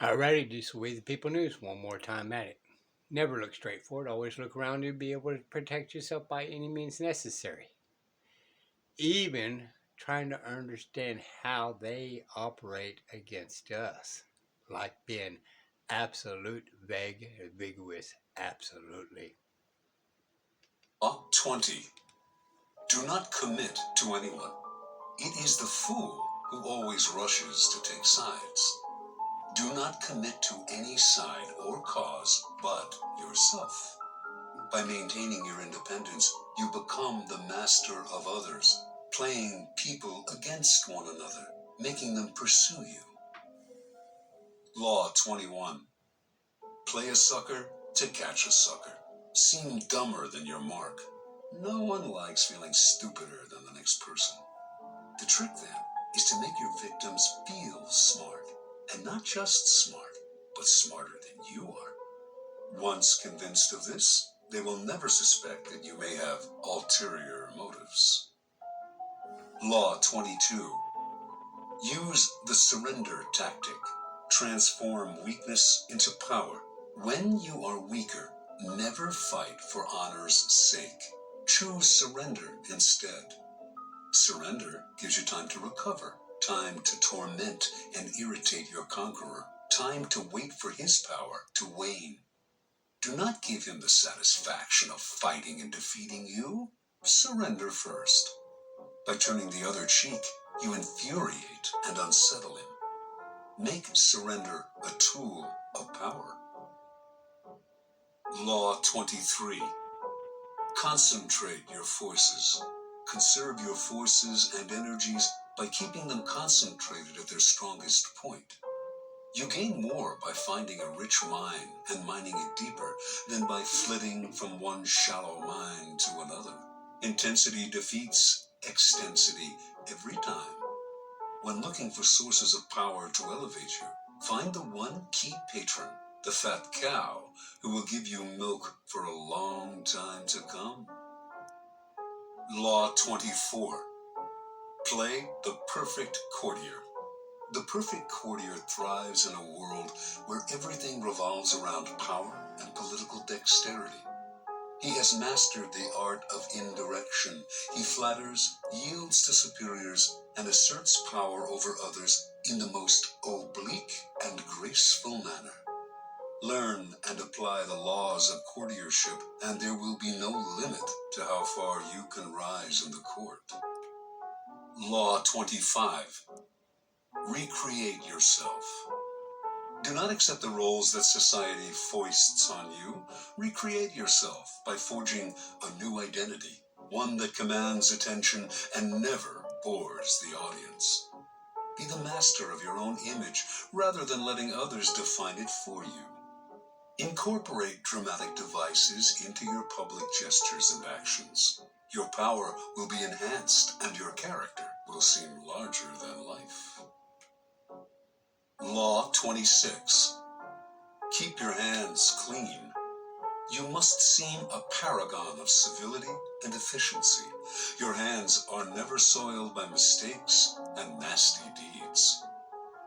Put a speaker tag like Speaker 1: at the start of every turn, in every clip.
Speaker 1: Alrighty, just the way the people news. One more time at it. Never look straight forward. Always look around you to be able to protect yourself by any means necessary. Even trying to understand how they operate against us. Like being absolute vague, ambiguous, absolutely.
Speaker 2: Law 20. Do not commit to anyone. It is the fool who always rushes to take sides. Do not commit to any side or cause but yourself. By maintaining your independence, you become the master of others, playing people against one another, making them pursue you. Law 21. Play a sucker to catch a sucker. Seem dumber than your mark. No one likes feeling stupider than the next person. The trick then is to make your victims feel smart, and not just smart, but smarter than you are. Once convinced of this, they will never suspect that you may have ulterior motives. Law 22. Use the surrender tactic. Transform weakness into power. When you are weaker, never fight for honor's sake. Choose surrender instead. Surrender gives you time to recover, time to torment and irritate your conqueror, time to wait for his power to wane. Do not give him the satisfaction of fighting and defeating you. Surrender first. By turning the other cheek, you infuriate and unsettle him. Make surrender a tool of power. Law 23. Concentrate your forces. Conserve your forces and energies by keeping them concentrated at their strongest point. You gain more by finding a rich mine and mining it deeper than by flitting from one shallow mine to another. Intensity defeats extensity every time. When looking for sources of power to elevate you, find the one key patron, the fat cow, who will give you milk for a long time to come. Law 24. Play the perfect courtier. The perfect courtier thrives in a world where everything revolves around power and political dexterity. He has mastered the art of indirection. He flatters, yields to superiors, and asserts power over others in the most oblique and graceful manner. Learn and apply the laws of courtiership, and there will be no limit to how far you can rise in the court. Law 25. Recreate yourself. Do not accept the roles that society foists on you. Recreate yourself by forging a new identity, one that commands attention and never bores the audience. Be the master of your own image rather than letting others define it for you. Incorporate dramatic devices into your public gestures and actions. Your power will be enhanced and your character will seem larger than life. Law 26. Keep your hands clean. You must seem a paragon of civility and efficiency. Your hands are never soiled by mistakes and nasty deeds.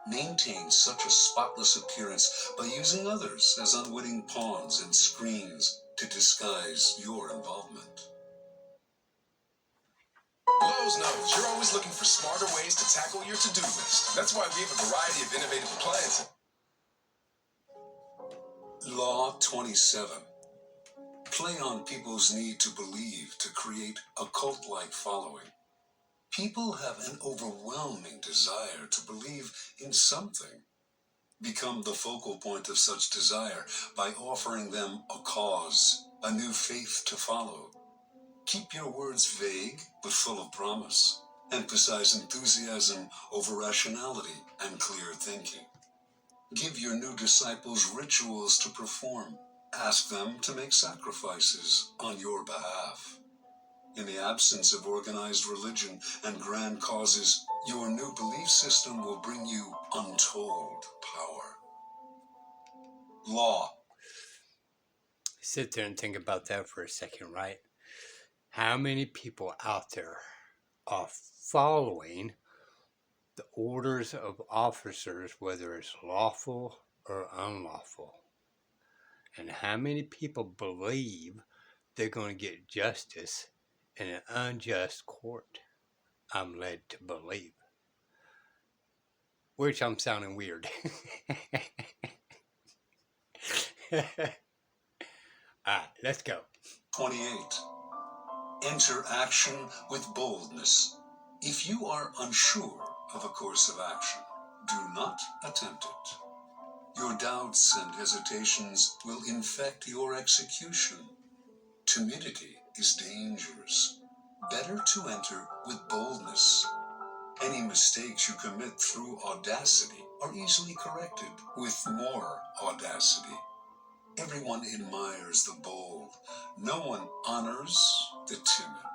Speaker 2: Maintain such a spotless appearance by using others as unwitting pawns and screens to disguise your involvement.
Speaker 3: Lowe's knows you're always looking for smarter ways to tackle your to-do list. That's why we have a variety of innovative appliances.
Speaker 2: Law 27. Play on people's need to believe to create a cult-like following. People have an overwhelming desire to believe in something. Become the focal point of such desire by offering them a cause, a new faith to follow. Keep your words vague but full of promise. Emphasize enthusiasm over rationality and clear thinking. Give your new disciples rituals to perform. Ask them to make sacrifices on your behalf. In the absence of organized religion and grand causes, your new belief system will bring you untold power. Law.
Speaker 1: Sit there and think about that for a second, right? How many people out there are following the orders of officers, whether it's lawful or unlawful. And how many people believe they're going to get justice in an unjust court? I'm led to believe. Which I'm sounding weird. Alright, let's go.
Speaker 2: 28. Enter action with boldness. If you are unsure of a course of action, do not attempt it. Your doubts and hesitations will infect your execution. Timidity is dangerous. Better to enter with boldness. Any mistakes you commit through audacity are easily corrected with more audacity. Everyone admires the bold. No one honors the timid.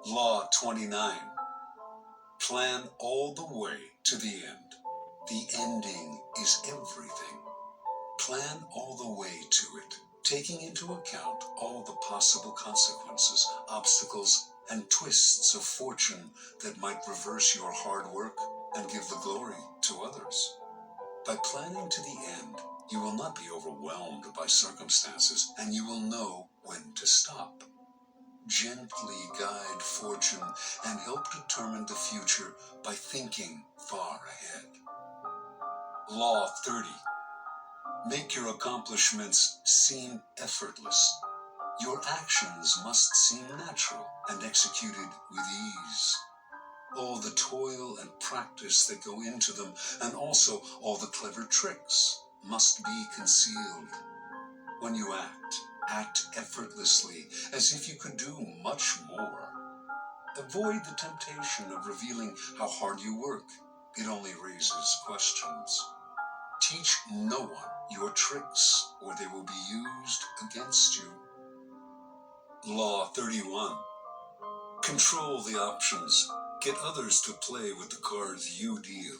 Speaker 2: Law 29. Plan all the way to the end. The ending is everything. Plan all the way to it, taking into account all the possible consequences, obstacles, and twists of fortune that might reverse your hard work and give the glory to others. By planning to the end, you will not be overwhelmed by circumstances, and you will know when to stop. Gently guide fortune and help determine the future by thinking far ahead. Law 30. Make your accomplishments seem effortless. Your actions must seem natural and executed with ease. All the toil and practice that go into them, and also all the clever tricks, must be concealed. When you act effortlessly, as if you could do much more. Avoid the temptation of revealing how hard you work. It only raises questions. Teach no one your tricks, or they will be used against you. Law 31. Control the options. Get others to play with the cards you deal.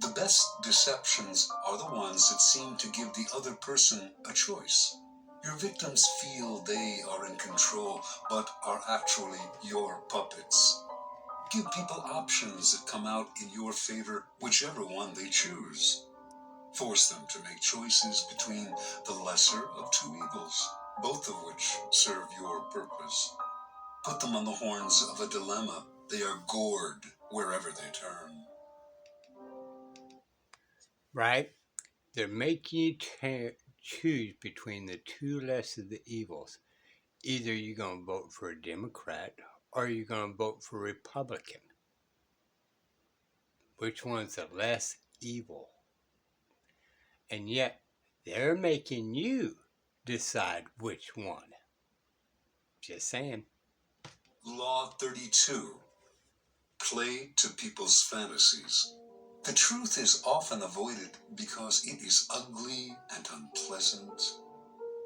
Speaker 2: The best deceptions are the ones that seem to give the other person a choice. Your victims feel they are in control, but are actually your puppets. Give people options that come out in your favor, whichever one they choose. Force them to make choices between the lesser of two evils, both of which serve your purpose. Put them on the horns of a dilemma. They are gored wherever they turn.
Speaker 1: Right? They're making you choose between the two less of the evils. Either you're going to vote for a Democrat or you're going to vote for a Republican. Which one's the less evil? And yet, they're making you decide which one. Just saying.
Speaker 2: Law 32. Play to people's fantasies. The truth is often avoided because it is ugly and unpleasant.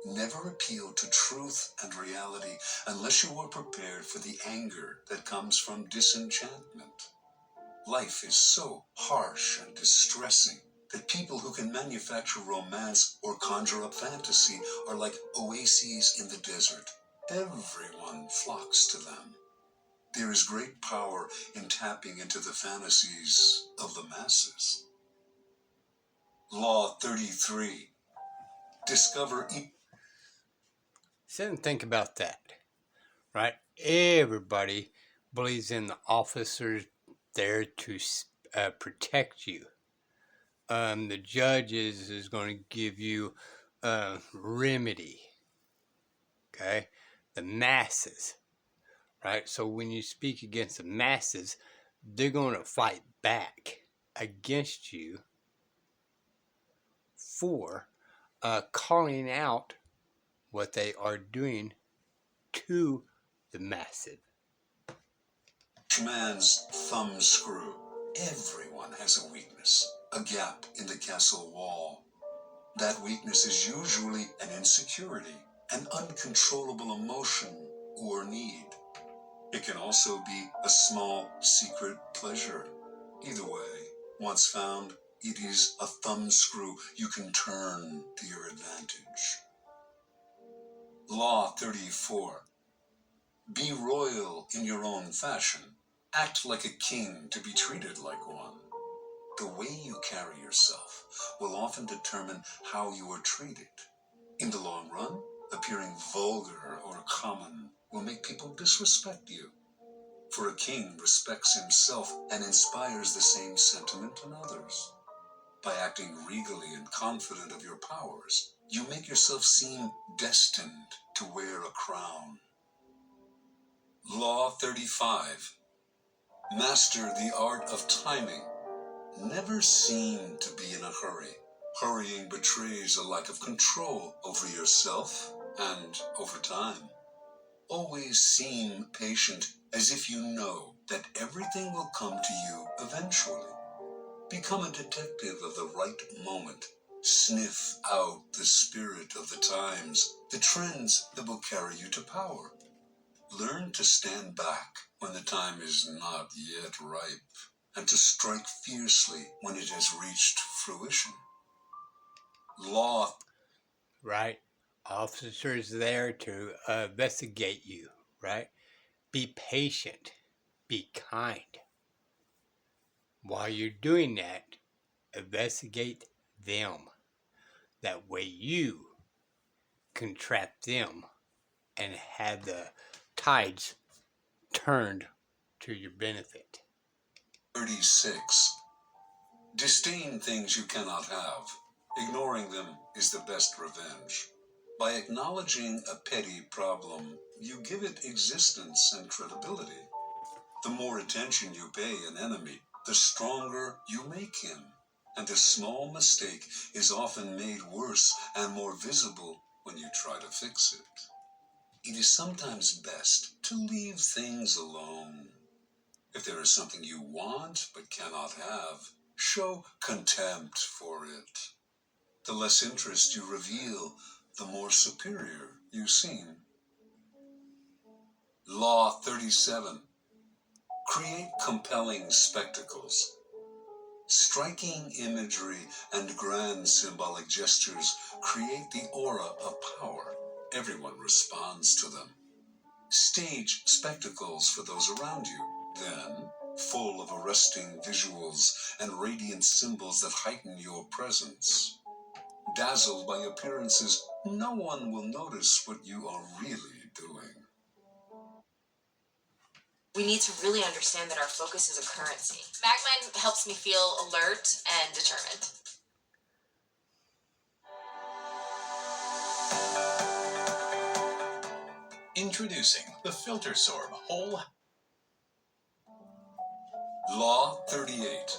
Speaker 2: Never appeal to truth and reality unless you are prepared for the anger that comes from disenchantment. Life is so harsh and distressing that people who can manufacture romance or conjure up fantasy are like oases in the desert. Everyone flocks to them. There is great power in tapping into the fantasies of the masses. Law 33. Discover
Speaker 1: Sit and think about that. Right? Everybody believes in the officers there to protect you. The judges is going to give you a remedy. Okay? The masses. Right? So when you speak against the masses, they're going to fight back against you for calling out what they are doing to the massive.
Speaker 2: man's thumb screw. Everyone has a weakness, a gap in the castle wall. That weakness is usually an insecurity, an uncontrollable emotion or need. It can also be a small secret pleasure. Either way, once found, it is a thumb screw you can turn to your advantage. Law 34. Be royal in your own fashion. Act like a king to be treated like one. The way you carry yourself will often determine how you are treated. In the long run, appearing vulgar or common will make people disrespect you. For a king respects himself and inspires the same sentiment in others. By acting regally and confident of your powers, you make yourself seem destined to wear a crown. Law 35. Master the art of timing. Never seem to be in a hurry. Hurrying betrays a lack of control over yourself and over time. Always seem patient, as if you know that everything will come to you eventually. Become a detective of the right moment. Sniff out the spirit of the times, the trends that will carry you to power. Learn to stand back when the time is not yet ripe, and to strike fiercely when it has reached fruition. Law.
Speaker 1: Right? Officers there to investigate you, right? Be patient. Be kind. While you're doing that, investigate them. That way you can trap them and have the tides turned to your benefit.
Speaker 2: 36. Disdain things you cannot have. Ignoring them is the best revenge. By acknowledging a petty problem, you give it existence and credibility. The more attention you pay an enemy, the stronger you make him. And a small mistake is often made worse and more visible when you try to fix it. It is sometimes best to leave things alone. If there is something you want but cannot have, show contempt for it. The less interest you reveal, the more superior you seem. Law 37. Create compelling spectacles. Striking imagery and grand symbolic gestures create the aura of power. Everyone responds to them. Stage spectacles for those around you. Then, full of arresting visuals and radiant symbols that heighten your presence. Dazzled by appearances, no one will notice what you are really doing.
Speaker 4: We need to really understand that our focus is a currency. Magmind helps me feel alert and determined.
Speaker 3: Introducing the Filter Sorb Whole.
Speaker 2: Law 38.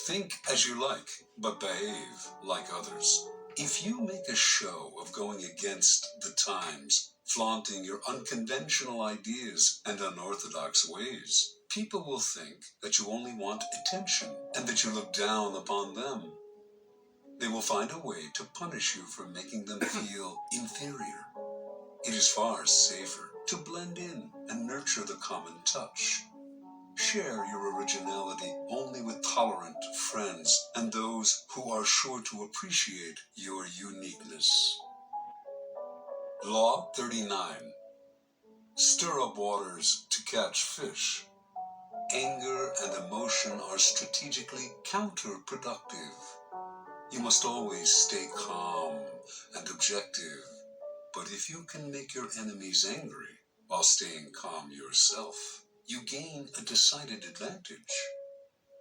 Speaker 2: Think as you like, but behave like others. If you make a show of going against the times, flaunting your unconventional ideas and unorthodox ways, people will think that you only want attention and that you look down upon them. They will find a way to punish you for making them feel inferior. It is far safer to blend in and nurture the common touch. Share your originality only with tolerant friends and those who are sure to appreciate your uniqueness. Law 39. Stir up waters to catch fish. Anger and emotion are strategically counterproductive. You must always stay calm and objective. But if you can make your enemies angry while staying calm yourself, you gain a decided advantage.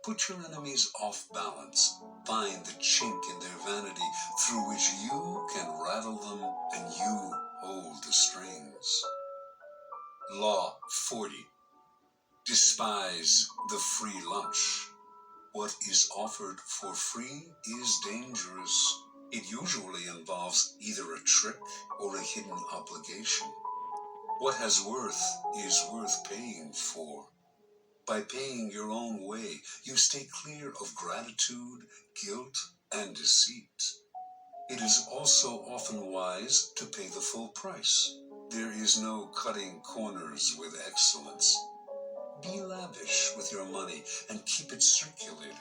Speaker 2: Put your enemies off balance. Find the chink in their vanity through which you can rattle them and you hold the strings. Law 40. Despise the free lunch. What is offered for free is dangerous. It usually involves either a trick or a hidden obligation. What has worth is worth paying for. By paying your own way, you stay clear of gratitude, guilt, and deceit. It is also often wise to pay the full price. There is no cutting corners with excellence. Be lavish with your money and keep it circulating,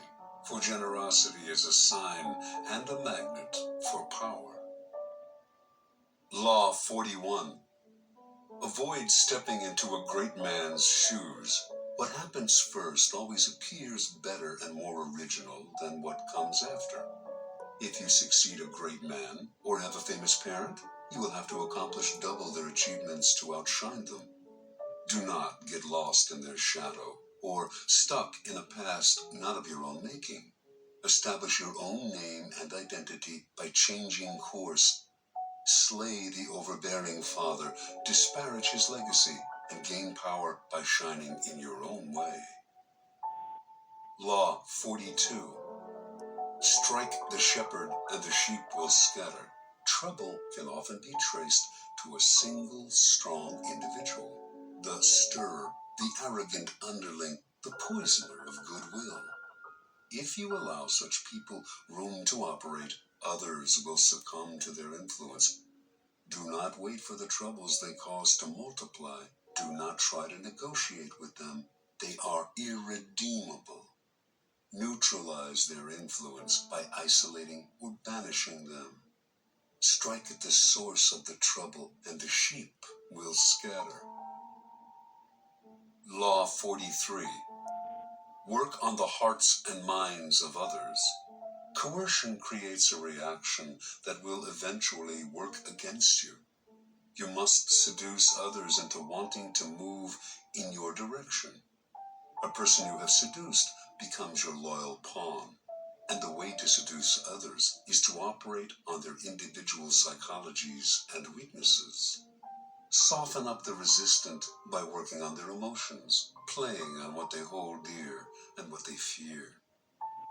Speaker 2: for generosity is a sign and a magnet for power. Law 41. Avoid stepping into a great man's shoes. What happens first always appears better and more original than what comes after. If you succeed a great man or have a famous parent, you will have to accomplish double their achievements to outshine them. Do not get lost in their shadow or stuck in a past not of your own making. Establish your own name and identity by changing course. Slay the overbearing father, disparage his legacy, and gain power by shining in your own way. Law 42. Strike the shepherd and the sheep will scatter. Trouble can often be traced to a single strong individual. The stirrer, the arrogant underling, the poisoner of goodwill. If you allow such people room to operate, others will succumb to their influence. Do not wait for the troubles they cause to multiply. Do not try to negotiate with them. They are irredeemable. Neutralize their influence by isolating or banishing them. Strike at the source of the trouble, and the sheep will scatter. Law 43. Work on the hearts and minds of others. Coercion creates a reaction that will eventually work against you. You must seduce others into wanting to move in your direction. A person you have seduced becomes your loyal pawn, and the way to seduce others is to operate on their individual psychologies and weaknesses. Soften up the resistant by working on their emotions, playing on what they hold dear and what they fear.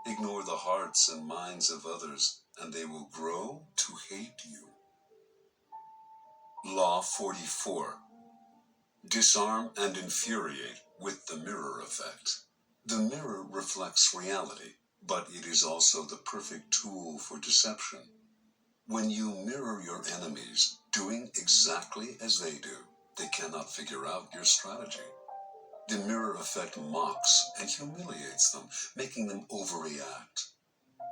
Speaker 2: Ignore the hearts and minds of others, and they will grow to hate you. Law 44. Disarm and infuriate with the mirror effect. The mirror reflects reality, but it is also the perfect tool for deception. When you mirror your enemies, doing exactly as they do, they cannot figure out your strategy. The mirror effect mocks and humiliates them, making them overreact.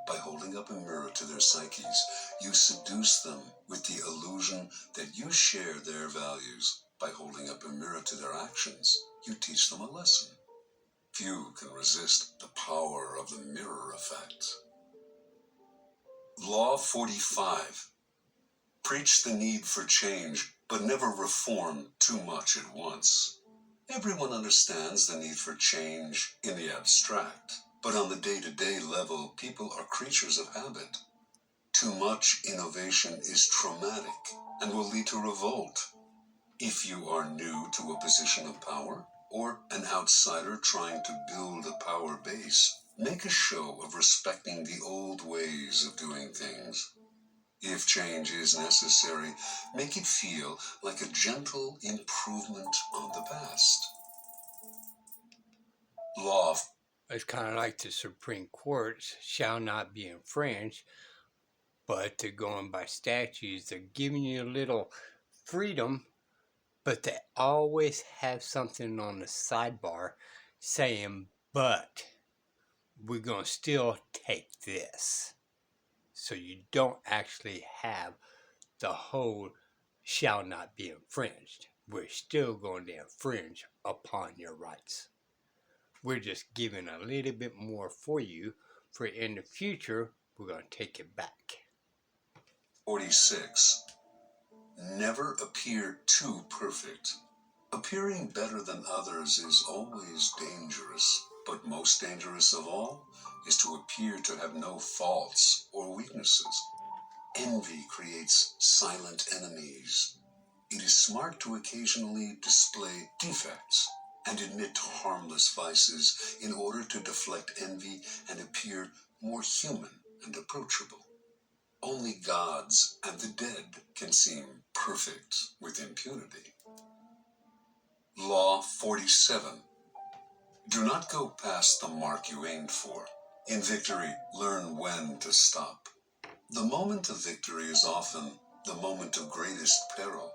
Speaker 2: By holding up a mirror to their psyches, you seduce them with the illusion that you share their values. By holding up a mirror to their actions, you teach them a lesson. Few can resist the power of the mirror effect. Law 45. Preach the need for change, but never reform too much at once. Everyone understands the need for change in the abstract, but on the day-to-day level, people are creatures of habit. Too much innovation is traumatic and will lead to revolt. If you are new to a position of power, or an outsider trying to build a power base, make a show of respecting the old ways of doing things. If change is necessary, make it feel like a gentle improvement on the past. Law.
Speaker 1: It's kind of like the Supreme Court shall not be infringed, but they're going by statutes. They're giving you a little freedom, but they always have something on the sidebar saying, but we're going to still take this. So you don't actually have the whole shall not be infringed. We're still going to infringe upon your rights. We're just giving a little bit more for you, for in the future, we're going to take it back.
Speaker 2: 46. Never appear too perfect. Appearing better than others is always dangerous, but most dangerous of all is to appear to have no faults or weaknesses. Envy creates silent enemies. It is smart to occasionally display defects and admit to harmless vices in order to deflect envy and appear more human and approachable. Only gods and the dead can seem perfect with impunity. Law 47. Do not go past the mark you aimed for. In victory, learn when to stop. The moment of victory is often the moment of greatest peril.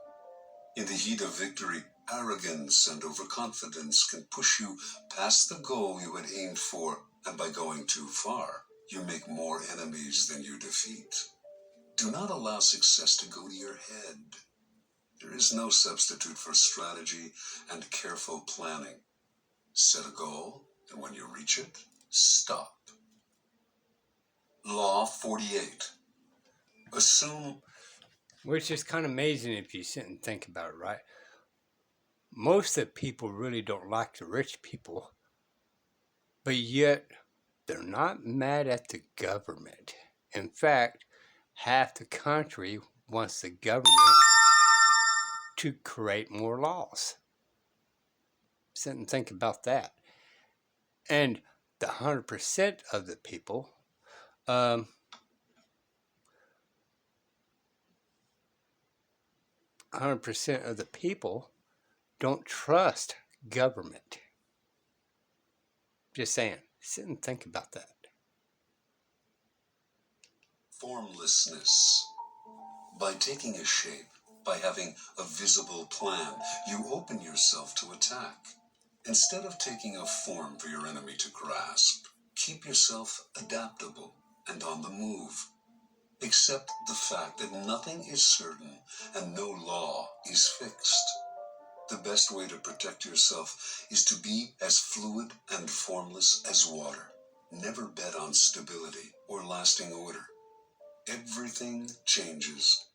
Speaker 2: In the heat of victory, arrogance and overconfidence can push you past the goal you had aimed for, and by going too far, you make more enemies than you defeat. Do not allow success to go to your head. There is no substitute for strategy and careful planning. Set a goal, and when you reach it, stop. Law 48. Assume.
Speaker 1: Which is kind of amazing if you sit and think about it, right? Most of the people really don't like the rich people, but yet they're not mad at the government. In fact, half the country wants the government to create more laws. Sit and think about that. And the 100% of the people, 100% of the people don't trust government. Just saying, sit and think about that.
Speaker 2: Formlessness. By taking a shape, by having a visible plan, you open yourself to attack. Instead of taking a form for your enemy to grasp, keep yourself adaptable and on the move. Accept the fact that nothing is certain and no law is fixed. The best way to protect yourself is to be as fluid and formless as water. Never bet on stability or lasting order. Everything changes.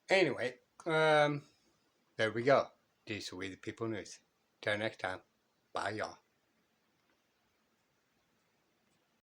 Speaker 1: Anyway, there we go. These will be the People News. Till next time. Bye, y'all.